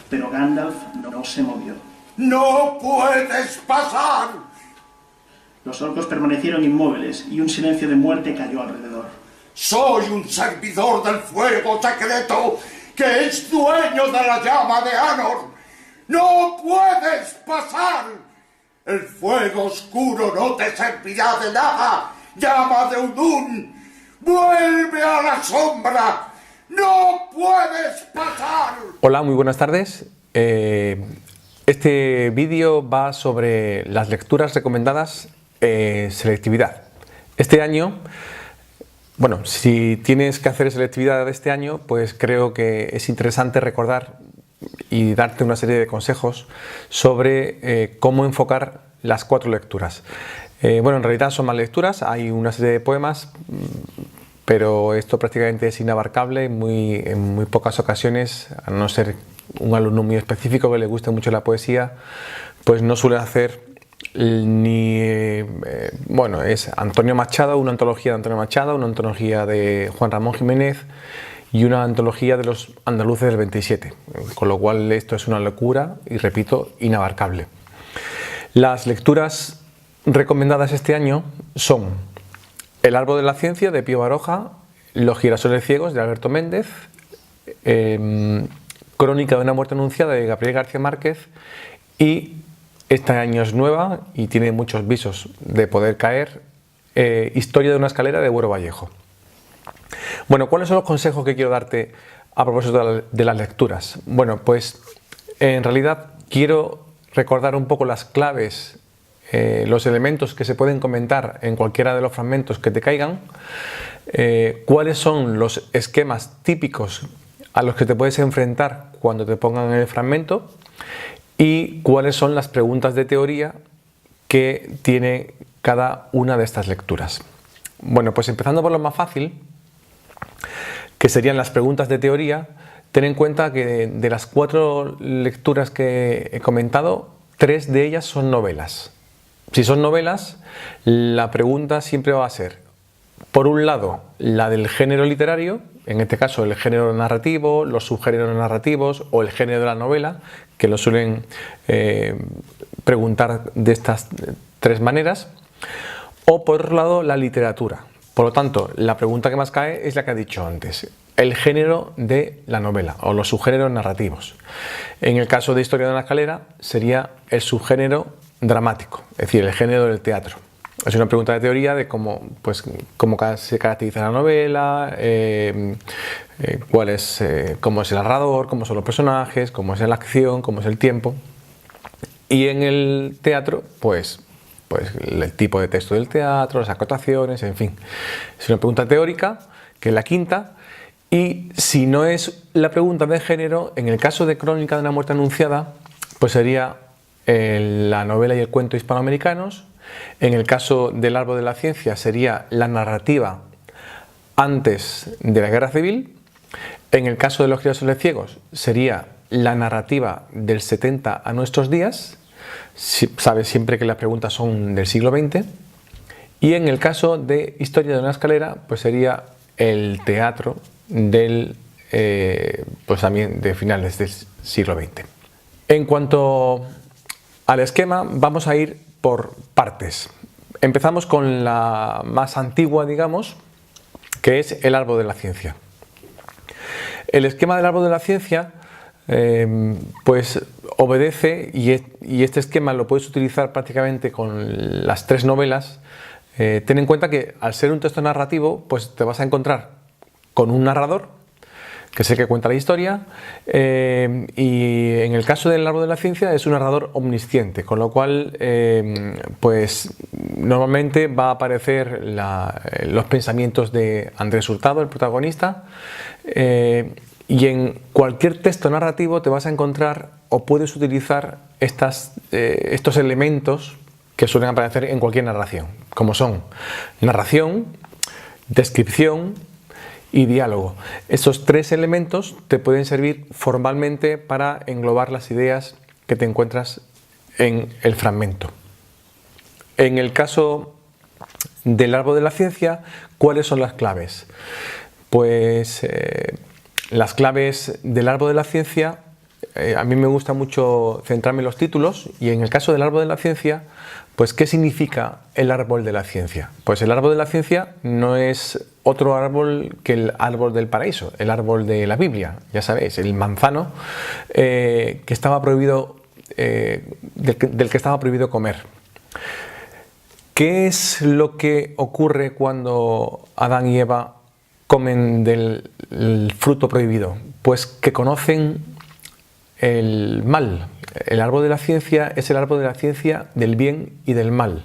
Pero Gandalf no se movió. ¡No puedes pasar! Los orcos permanecieron inmóviles y un silencio de muerte cayó alrededor. Soy un servidor del fuego secreto que es dueño de la llama de Anor. ¡No puedes pasar! El fuego oscuro no te servirá de nada. ¡Llama de Udun! ¡Vuelve a la sombra! ¡No puedes pasar! Hola, muy buenas tardes. Este vídeo va sobre las lecturas recomendadas selectividad. Este año, bueno, si tienes que hacer selectividad este año, pues creo que es interesante recordar y darte una serie de consejos sobre cómo enfocar las 4 lecturas. Bueno, en realidad son más lecturas, hay una serie de poemas, pero esto prácticamente es inabarcable en muy pocas ocasiones, a no ser un alumno muy específico que le guste mucho la poesía, pues no suele hacer ni... bueno, es Antonio Machado, una antología de Antonio Machado, una antología de Juan Ramón Jiménez y una antología de los andaluces del 27, con lo cual esto es una locura y, repito, inabarcable. Las lecturas recomendadas este año son El árbol de la ciencia de Pío Baroja, Los girasoles ciegos de Alberto Méndez, Crónica de una muerte anunciada de Gabriel García Márquez y este año es nueva y tiene muchos visos de poder caer, Historia de una escalera de Buero Vallejo. Bueno, ¿cuáles son los consejos que quiero darte a propósito de las lecturas? Bueno, pues en realidad quiero recordar un poco las claves, los elementos que se pueden comentar en cualquiera de los fragmentos que te caigan, cuáles son los esquemas típicos a los que te puedes enfrentar cuando te pongan en el fragmento y cuáles son las preguntas de teoría que tiene cada una de estas lecturas. Bueno, pues empezando por lo más fácil, que serían las preguntas de teoría, ten en cuenta que de las 4 lecturas que he comentado, 3 de ellas son novelas. Si son novelas, la pregunta siempre va a ser, por un lado, la del género literario, en este caso el género narrativo, los subgéneros narrativos o el género de la novela, que lo suelen preguntar de estas 3 maneras, o por otro lado la literatura. Por lo tanto, la pregunta que más cae es la que he dicho antes, el género de la novela o los subgéneros narrativos. En el caso de Historia de una escalera sería el subgénero dramático, es decir, el género del teatro. Es una pregunta de teoría de cómo se caracteriza la novela, cómo es el narrador, cómo son los personajes, cómo es la acción, cómo es el tiempo. Y en el teatro, pues el tipo de texto del teatro, las acotaciones, en fin. Es una pregunta teórica, que es la quinta. Y si no es la pregunta de género, en el caso de Crónica de una muerte anunciada, pues sería la novela y el cuento hispanoamericanos. En el caso del árbol de la ciencia sería la narrativa antes de la guerra civil. En el caso de los girasoles ciegos sería la narrativa del 70 a nuestros días. Sabes siempre que las preguntas son del siglo XX. Y en el caso de Historia de una escalera, pues sería el teatro pues también de finales del siglo XX. En cuanto al esquema, vamos a ir por partes. Empezamos con la más antigua, digamos, que es el árbol de la ciencia. El esquema del árbol de la ciencia pues obedece, y este esquema lo puedes utilizar prácticamente con las 3 novelas. Ten en cuenta que al ser un texto narrativo, pues te vas a encontrar con un narrador, que es el que cuenta la historia, y en el caso del árbol de la ciencia es un narrador omnisciente, con lo cual pues normalmente va a aparecer los pensamientos de Andrés Hurtado, el protagonista, y en cualquier texto narrativo te vas a encontrar o puedes utilizar estos elementos que suelen aparecer en cualquier narración, como son narración, descripción y diálogo. Estos 3 elementos te pueden servir formalmente para englobar las ideas que te encuentras en el fragmento. En el caso del árbol de la ciencia, ¿cuáles son las claves? Pues las claves del árbol de la ciencia a mí me gusta mucho centrarme en los títulos, y en el caso del árbol de la ciencia, pues ¿qué significa el árbol de la ciencia? Pues el árbol de la ciencia no es otro árbol que el árbol del paraíso, el árbol de la Biblia, ya sabéis, el manzano que estaba prohibido, del que estaba prohibido comer. ¿Qué es lo que ocurre cuando Adán y Eva comen del fruto prohibido? Pues que conocen el mal. El árbol de la ciencia es el árbol de la ciencia del bien y del mal.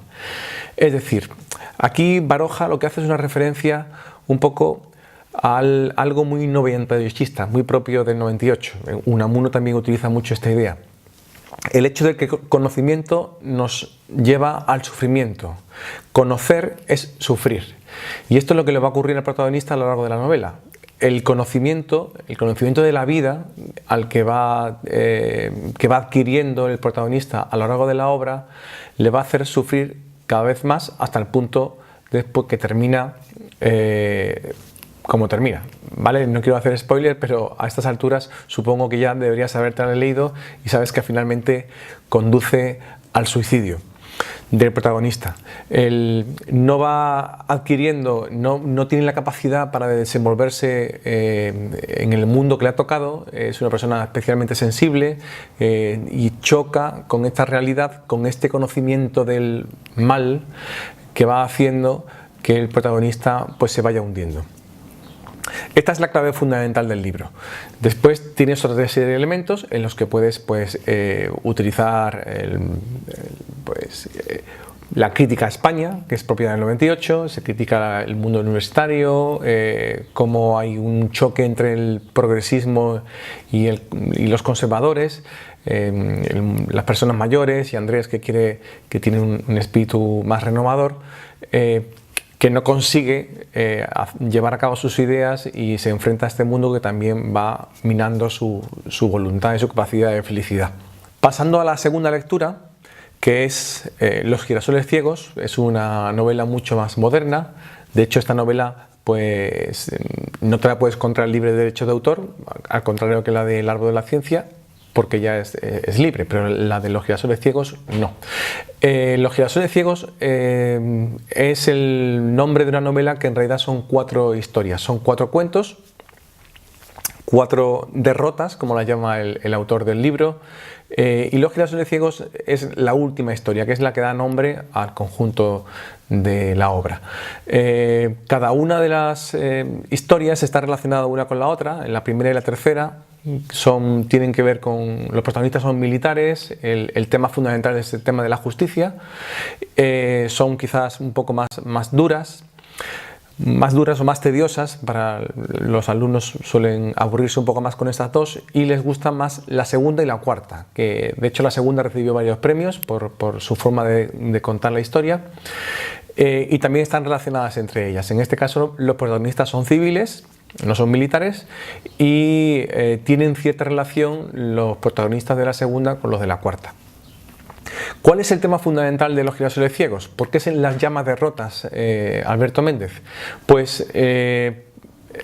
Es decir, aquí Baroja lo que hace es una referencia un poco a algo muy noventayosista, muy propio del 98. Unamuno también utiliza mucho esta idea. El hecho de que el conocimiento nos lleva al sufrimiento. Conocer es sufrir. Y esto es lo que le va a ocurrir al protagonista a lo largo de la novela. El conocimiento de la vida al que va adquiriendo el protagonista a lo largo de la obra le va a hacer sufrir cada vez más hasta el punto después que termina como termina, ¿vale? No quiero hacer spoiler, pero a estas alturas supongo que ya deberías haberte leído y sabes que finalmente conduce al suicidio del protagonista. Él no va adquiriendo, no tiene la capacidad para desenvolverse en el mundo que le ha tocado. Es una persona especialmente sensible y choca con esta realidad, con este conocimiento del mal que va haciendo que el protagonista pues se vaya hundiendo. Esta es la clave fundamental del libro. Después tienes otra serie de elementos en los que puedes utilizar la crítica a España, que es propia del 98, se critica el mundo universitario, cómo hay un choque entre el progresismo y los conservadores, las personas mayores y Andrés que tiene un espíritu más renovador, que no consigue llevar a cabo sus ideas y se enfrenta a este mundo que también va minando su voluntad y su capacidad de felicidad. Pasando a la segunda lectura, que es Los girasoles ciegos, es una novela mucho más moderna. De hecho, esta novela pues no te la puedes encontrar libre de derechos de autor, al contrario que la del árbol de la ciencia, porque ya es libre, pero la de Los girasoles ciegos no. Los girasoles ciegos es el nombre de una novela que en realidad son 4 historias, son 4 cuentos, 4 derrotas, como la llama el autor del libro, y Los girasoles ciegos es la última historia, que es la que da nombre al conjunto de la obra. Cada una de las historias está relacionada una con la otra. En la primera y la tercera tienen que ver con... Los protagonistas son militares, el tema fundamental es el tema de la justicia, son quizás un poco más duras o más tediosas. Para los alumnos suelen aburrirse un poco más con estas dos y les gusta más la segunda y la cuarta, que de hecho la segunda recibió varios premios por su forma de contar la historia, y también están relacionadas entre ellas. En este caso los protagonistas son civiles, no son militares, y tienen cierta relación los protagonistas de la segunda con los de la cuarta. ¿Cuál es el tema fundamental de Los girasoles ciegos? ¿Por qué se las llama derrotas, Alberto Méndez? Pues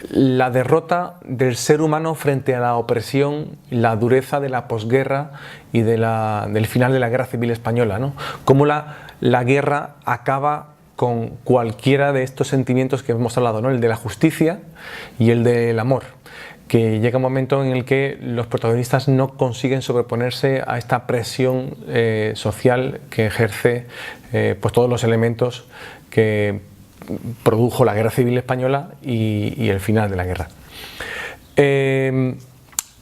la derrota del ser humano frente a la opresión, la dureza de la posguerra y del final de la Guerra Civil Española, ¿no? Cómo la guerra acaba con cualquiera de estos sentimientos que hemos hablado, ¿no? El de la justicia y el del amor, que llega un momento en el que los protagonistas no consiguen sobreponerse a esta presión social que ejerce pues todos los elementos que produjo la Guerra Civil Española y el final de la guerra.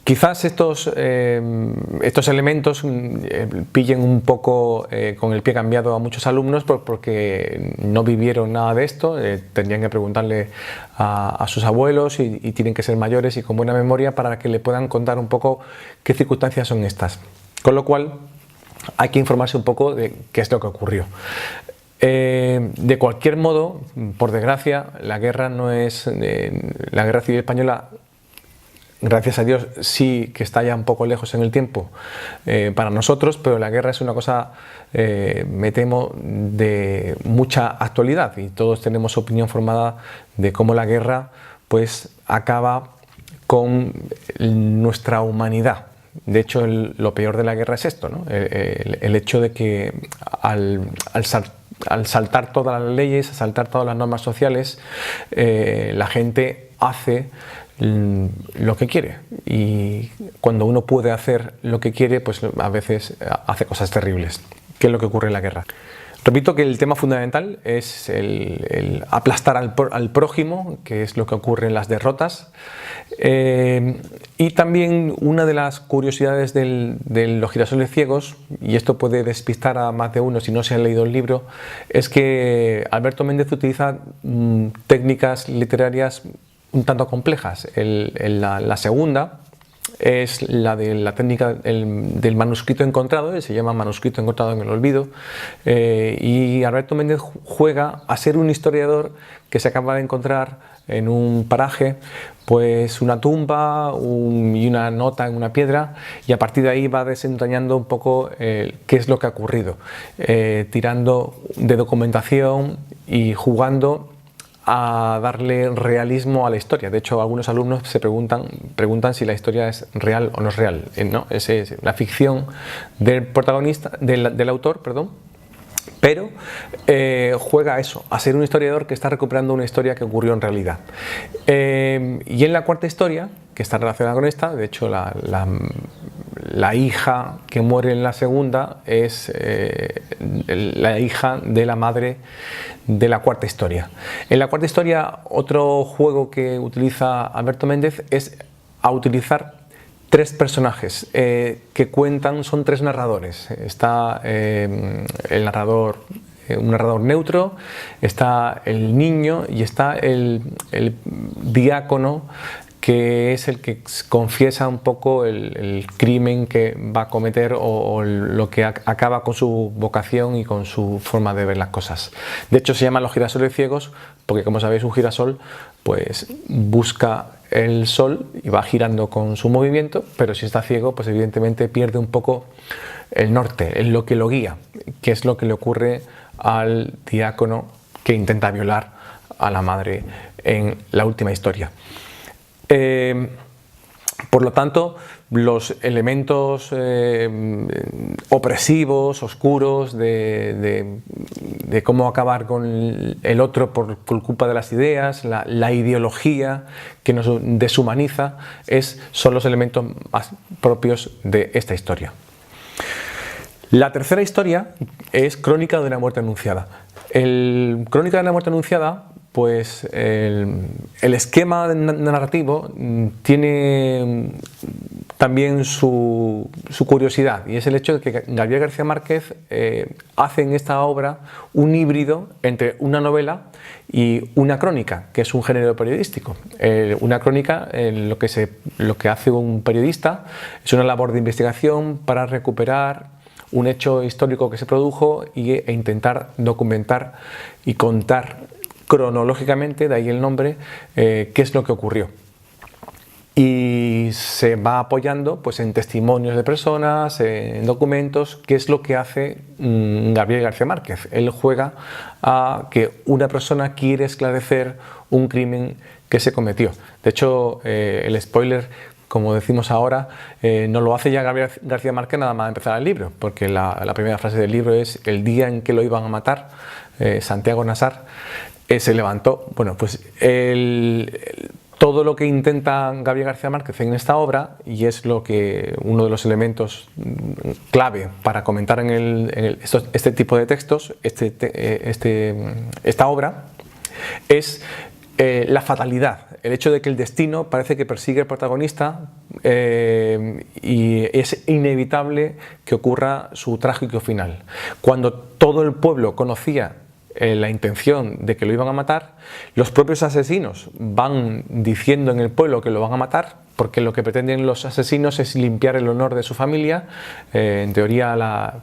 Quizás estos elementos pillen un poco con el pie cambiado a muchos alumnos porque no vivieron nada de esto, tendrían que preguntarle a sus abuelos y tienen que ser mayores y con buena memoria para que le puedan contar un poco qué circunstancias son estas. Con lo cual hay que informarse un poco de qué es lo que ocurrió. De cualquier modo, por desgracia, la guerra no es... la Guerra Civil Española, gracias a Dios, sí que está ya un poco lejos en el tiempo para nosotros, pero la guerra es una cosa, me temo, de mucha actualidad y todos tenemos opinión formada de cómo la guerra pues acaba con nuestra humanidad. De hecho, lo peor de la guerra es esto, ¿no? El hecho de que al saltar todas las leyes, al saltar todas las normas sociales, la gente hace lo que quiere, y cuando uno puede hacer lo que quiere, pues a veces hace cosas terribles. ¿Qué es lo que ocurre en la guerra? Repito que el tema fundamental es el aplastar al prójimo, que es lo que ocurre en las derrotas. Y también una de las curiosidades de los girasoles ciegos, y esto puede despistar a más de uno si no se ha leído el libro, es que Alberto Méndez utiliza técnicas literarias un tanto complejas. La segunda es la de la técnica del manuscrito encontrado, se llama manuscrito encontrado en el olvido, y Alberto Méndez juega a ser un historiador que se acaba de encontrar en un paraje pues una tumba y una nota en una piedra, y a partir de ahí va desentrañando un poco qué es lo que ha ocurrido, tirando de documentación y jugando a darle realismo a la historia. De hecho, algunos alumnos se preguntan si la historia es real o no es real. No, es la ficción del protagonista, del autor, perdón, pero juega a eso, a ser un historiador que está recuperando una historia que ocurrió en realidad. Y en la cuarta historia, que está relacionada con esta, de hecho la hija que muere en la segunda es la hija de la madre de la cuarta historia. En la cuarta historia, otro juego que utiliza Alberto Méndez es a utilizar tres personajes que cuentan, son tres narradores. Está el narrador, un narrador neutro, está el niño y está el diácono, que es el que confiesa un poco el crimen que va a cometer o lo que acaba con su vocación y con su forma de ver las cosas. De hecho, se llaman los girasoles ciegos porque, como sabéis, un girasol pues busca el sol y va girando con su movimiento, pero si está ciego, pues evidentemente pierde un poco el norte, es lo que lo guía, que es lo que le ocurre al diácono que intenta violar a la madre en la última historia. Por lo tanto, los elementos opresivos, oscuros, de cómo acabar con el otro por culpa de las ideas, la ideología que nos deshumaniza, son los elementos más propios de esta historia. La tercera historia es Crónica de una muerte anunciada. Crónica de una muerte anunciada, pues el esquema narrativo tiene también su curiosidad, y es el hecho de que Gabriel García Márquez hace en esta obra un híbrido entre una novela y una crónica, que es un género periodístico. Una crónica, lo que hace un periodista es una labor de investigación para recuperar un hecho histórico que se produjo e intentar documentar y contar cronológicamente, de ahí el nombre, qué es lo que ocurrió. Y se va apoyando pues en testimonios de personas, en documentos, que es lo que hace Gabriel García Márquez. Él juega a que una persona quiere esclarecer un crimen que se cometió. De hecho, el spoiler, como decimos ahora, no lo hace ya Gabriel García Márquez nada más empezar el libro, porque la primera frase del libro es: el día en que lo iban a matar, Santiago Nasar se levantó. Bueno, pues todo lo que intenta Gabriel García Márquez en esta obra, y es uno de los elementos clave para comentar este tipo de textos, esta obra, es la fatalidad, el hecho de que el destino parece que persigue al protagonista, y es inevitable que ocurra su trágico final. Cuando todo el pueblo conocía la intención de que lo iban a matar, los propios asesinos van diciendo en el pueblo que lo van a matar, porque lo que pretenden los asesinos es limpiar el honor de su familia. En teoría, la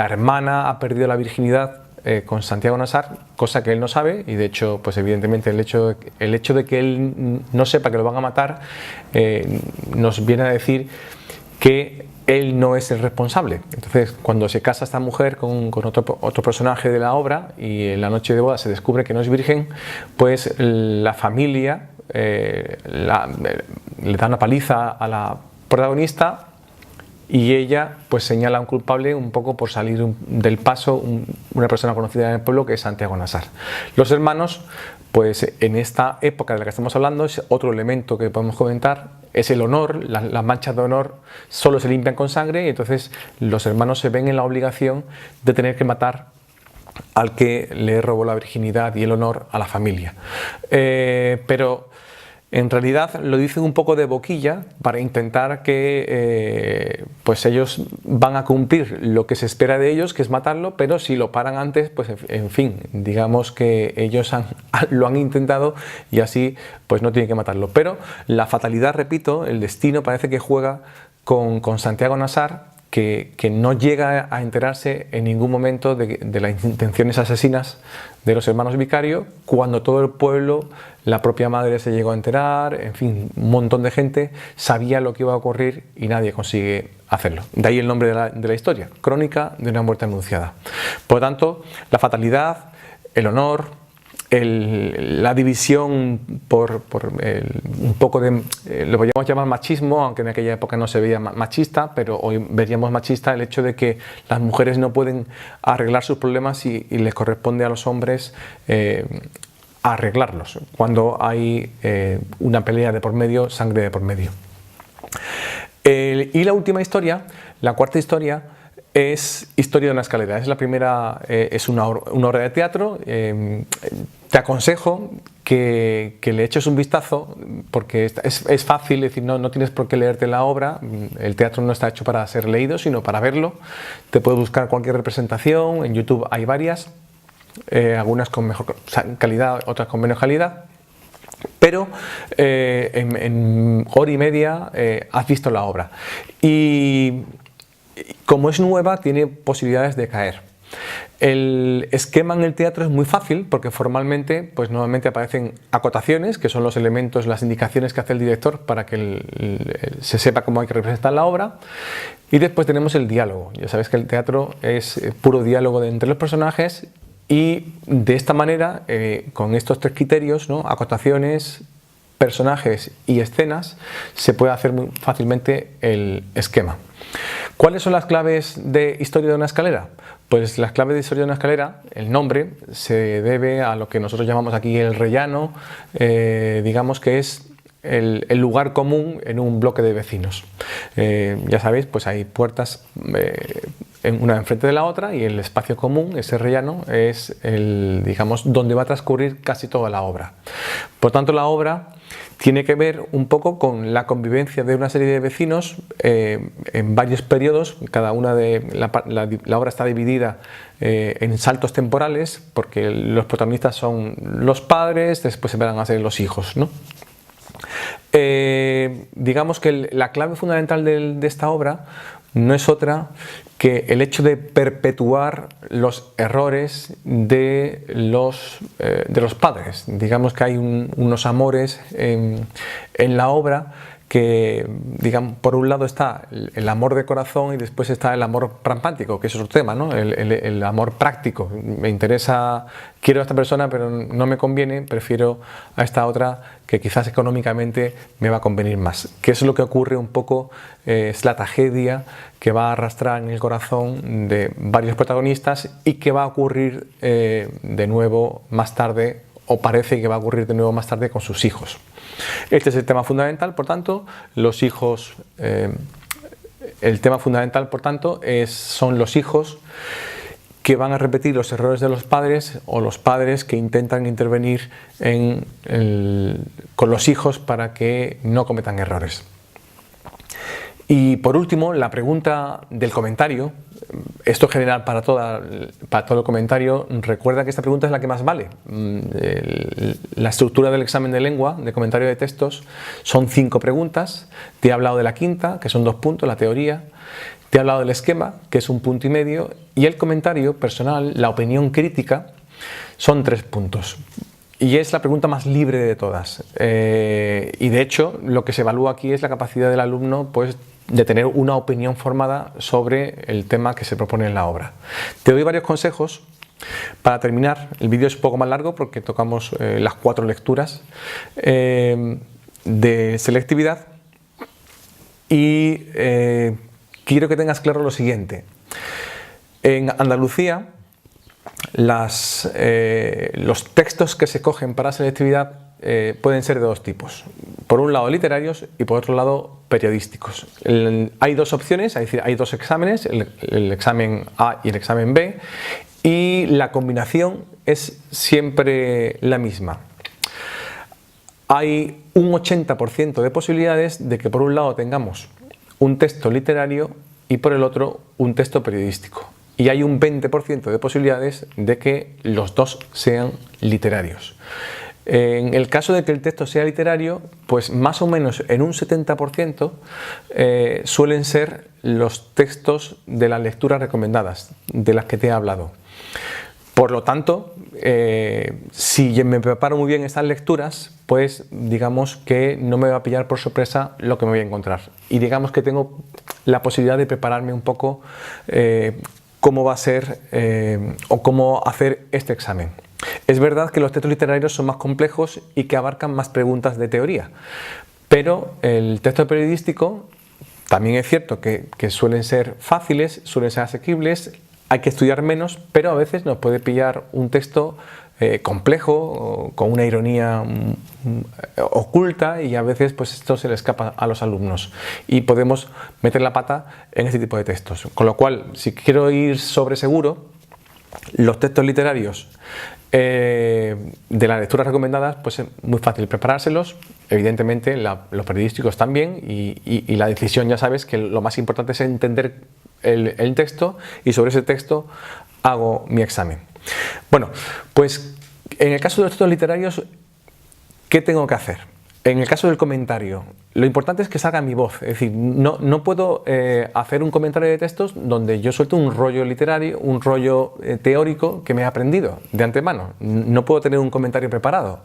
hermana ha perdido la virginidad con Santiago Nasar, cosa que él no sabe, y de hecho, pues evidentemente el hecho de que él no sepa que lo van a matar nos viene a decir que él no es el responsable. Entonces, cuando se casa esta mujer con otro personaje de la obra, y en la noche de boda se descubre que no es virgen, pues la familia le da una paliza a la protagonista, y ella pues señala a un culpable un poco por salir del paso, una persona conocida en el pueblo, que es Santiago Nassar. Los hermanos, pues en esta época de la que estamos hablando, es otro elemento que podemos comentar, es el honor. Las manchas de honor solo se limpian con sangre, y entonces los hermanos se ven en la obligación de tener que matar al que le robó la virginidad y el honor a la familia. Pero en realidad lo dicen un poco de boquilla para intentar que pues ellos van a cumplir lo que se espera de ellos, que es matarlo, pero si lo paran antes, pues en fin, digamos que ellos lo han intentado y así pues no tienen que matarlo. Pero la fatalidad, repito, el destino parece que juega con Santiago Nassar, que no llega a enterarse en ningún momento de las intenciones asesinas de los hermanos Vicario, cuando todo el pueblo, la propia madre se llegó a enterar, en fin, un montón de gente sabía lo que iba a ocurrir y nadie consigue hacerlo. De ahí el nombre de la historia, Crónica de una muerte anunciada. Por lo tanto, la fatalidad, el honor, la división por un poco de, lo podríamos llamar machismo, aunque en aquella época no se veía machista, pero hoy veríamos machista el hecho de que las mujeres no pueden arreglar sus problemas y les corresponde a los hombres arreglarlos, cuando hay una pelea de por medio, sangre de por medio. Y la última historia, la cuarta historia, es Historia de una escalera. Es la primera, es una obra de teatro. Te aconsejo que le eches un vistazo, porque es fácil, es decir, no tienes por qué leerte la obra. El teatro no está hecho para ser leído, sino para verlo. Te puedes buscar cualquier representación, en YouTube hay varias, algunas con mejor calidad, otras con menos calidad. Pero en hora y media has visto la obra. Y como es nueva, tiene posibilidades de caer. El esquema en el teatro es muy fácil, porque formalmente pues normalmente aparecen acotaciones, que son los elementos, las indicaciones que hace el director para que se sepa cómo hay que representar la obra. Y después tenemos el diálogo. Ya sabes que el teatro es puro diálogo entre los personajes, y de esta manera, con estos tres criterios, ¿no?, acotaciones, personajes y escenas, se puede hacer muy fácilmente el esquema. ¿Cuáles son las claves de Historia de una escalera? Pues las claves de Historia de una escalera, el nombre se debe a lo que nosotros llamamos aquí el rellano, digamos que es el lugar común en un bloque de vecinos. Ya sabéis, pues hay puertas una enfrente de la otra, y el espacio común, ese rellano, es digamos, donde va a transcurrir casi toda la obra. Por tanto, la obra tiene que ver un poco con la convivencia de una serie de vecinos en varios periodos. Cada una de la obra está dividida en saltos temporales, porque los protagonistas son los padres, después se van a ser los hijos, ¿no? Digamos que la clave fundamental de esta obra no es otra que el hecho de perpetuar los errores de los padres. Digamos que hay unos amores en la obra que, digamos, por un lado está el amor de corazón y después está el amor pragmático, que es otro tema, ¿no? El amor práctico. Me interesa, quiero a esta persona, pero no me conviene, prefiero a esta otra que quizás económicamente me va a convenir más. Que eso es lo que ocurre un poco, es la tragedia que va a arrastrar en el corazón de varios protagonistas y que va a ocurrir de nuevo más tarde, o parece que va a ocurrir de nuevo más tarde con sus hijos. Este es el tema fundamental, por tanto, los hijos, el tema fundamental, por tanto, son los hijos que van a repetir los errores de los padres, o los padres que intentan intervenir con los hijos para que no cometan errores. Y por último, la pregunta del comentario, esto es general para todo el comentario. Recuerda que esta pregunta es la que más vale. La estructura del examen de lengua, de comentario de textos, son 5 preguntas. Te he hablado de la quinta, que son 2 puntos, la teoría. Te he hablado del esquema, que es 1,5 puntos. Y el comentario personal, la opinión crítica, son 3 puntos. Y es la pregunta más libre de todas. Y de hecho, lo que se evalúa aquí es la capacidad del alumno, pues, de tener una opinión formada sobre el tema que se propone en la obra. Te doy varios consejos para terminar. El vídeo es un poco más largo porque tocamos las 4 lecturas de selectividad. y quiero que tengas claro lo siguiente. En Andalucía, los textos que se cogen para selectividad pueden ser de dos tipos. Por un lado literarios y por otro lado periodísticos. Hay dos opciones, es decir, hay dos exámenes, el examen A y el examen B, y la combinación es siempre la misma. Hay un 80% de posibilidades de que por un lado tengamos un texto literario y por el otro un texto periodístico. Y hay un 20% de posibilidades de que los dos sean literarios. En el caso de que el texto sea literario, pues más o menos en un 70% suelen ser los textos de las lecturas recomendadas, de las que te he hablado. Por lo tanto, si me preparo muy bien estas lecturas, pues digamos que no me va a pillar por sorpresa lo que me voy a encontrar. Y digamos que tengo la posibilidad de prepararme un poco cómo va a ser o cómo hacer este examen. Es verdad que los textos literarios son más complejos y que abarcan más preguntas de teoría, pero el texto periodístico también es cierto que suelen ser fáciles, suelen ser asequibles, hay que estudiar menos, pero a veces nos puede pillar un texto complejo, con una ironía oculta, y a veces pues esto se le escapa a los alumnos y podemos meter la pata en este tipo de textos. Con lo cual, si quiero ir sobre seguro, los textos literarios de las lecturas recomendadas, pues es muy fácil preparárselos. Evidentemente los periodísticos también, y la decisión, ya sabes que lo más importante es entender el texto, y sobre ese texto hago mi examen. Bueno, pues en el caso de los textos literarios, ¿qué tengo que hacer? En el caso del comentario, lo importante es que salga mi voz, es decir, no puedo hacer un comentario de textos donde yo suelto un rollo literario, un rollo teórico que me he aprendido de antemano. No puedo tener un comentario preparado.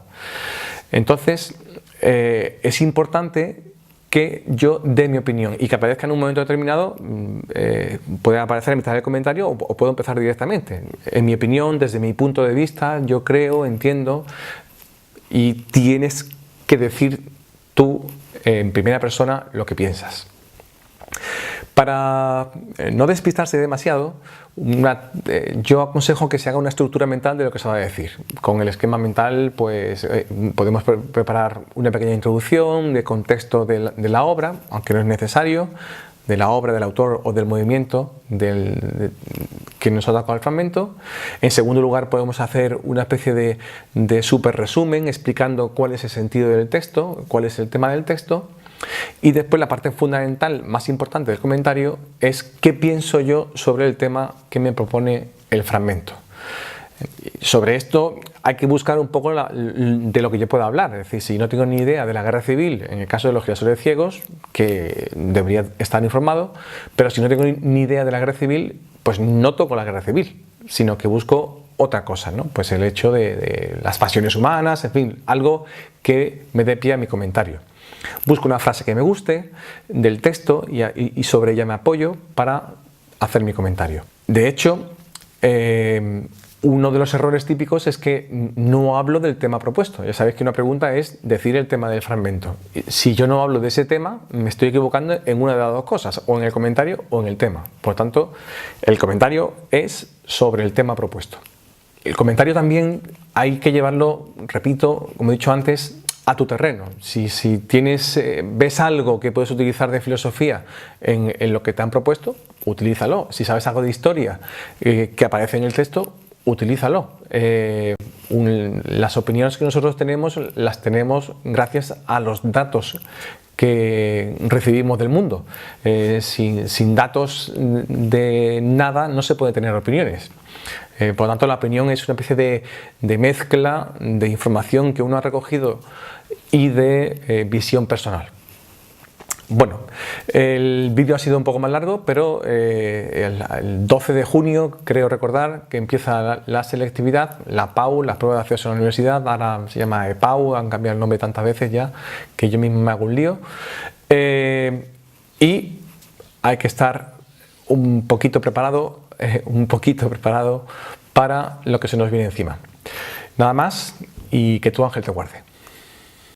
Entonces, es importante que yo dé mi opinión y que aparezca en un momento determinado. Puede aparecer en mitad del comentario o puedo empezar directamente. En mi opinión, desde mi punto de vista, yo creo, entiendo, y tienes que decir tú en primera persona lo que piensas. Para no despistarse demasiado, yo aconsejo que se haga una estructura mental de lo que se va a decir. Con el esquema mental, pues podemos preparar una pequeña introducción de contexto de la obra, aunque no es necesario, de la obra, del autor o del movimiento que nos ha tocado el fragmento. En segundo lugar, podemos hacer una especie de súper resumen explicando cuál es el sentido del texto, cuál es el tema del texto. Y después la parte fundamental, más importante del comentario, es qué pienso yo sobre el tema que me propone el fragmento. Sobre esto hay que buscar un poco de lo que yo pueda hablar. Es decir, si no tengo ni idea de la guerra civil, en el caso de los girasoles ciegos, que debería estar informado, pero si no tengo ni idea de la guerra civil, pues no toco la guerra civil, sino que busco otra cosa, ¿no? Pues el hecho de las pasiones humanas, en fin, algo que me dé pie a mi comentario. Busco una frase que me guste del texto y sobre ella me apoyo para hacer mi comentario. De hecho, uno de los errores típicos es que no hablo del tema propuesto. Ya sabéis que una pregunta es decir el tema del fragmento. Si yo no hablo de ese tema, me estoy equivocando en una de las dos cosas, o en el comentario o en el tema. Por tanto, el comentario es sobre el tema propuesto. El comentario también hay que llevarlo, repito, como he dicho antes, a tu terreno. Si ves algo que puedes utilizar de filosofía en lo que te han propuesto, utilízalo. Si sabes algo de historia que aparece en el texto, utilízalo. Las opiniones que nosotros tenemos las tenemos gracias a los datos que recibimos del mundo. Sin datos de nada no se puede tener opiniones. Por lo tanto, la opinión es una especie de mezcla de información que uno ha recogido y de visión personal. Bueno, el vídeo ha sido un poco más largo, pero el 12 de junio creo recordar que empieza la selectividad, la PAU, la prueba de acceso a la universidad. Ahora se llama EPAU, han cambiado el nombre tantas veces ya que yo mismo me hago un lío. Y hay que estar un poquito preparado para lo que se nos viene encima. Nada más, y que tu ángel te guarde.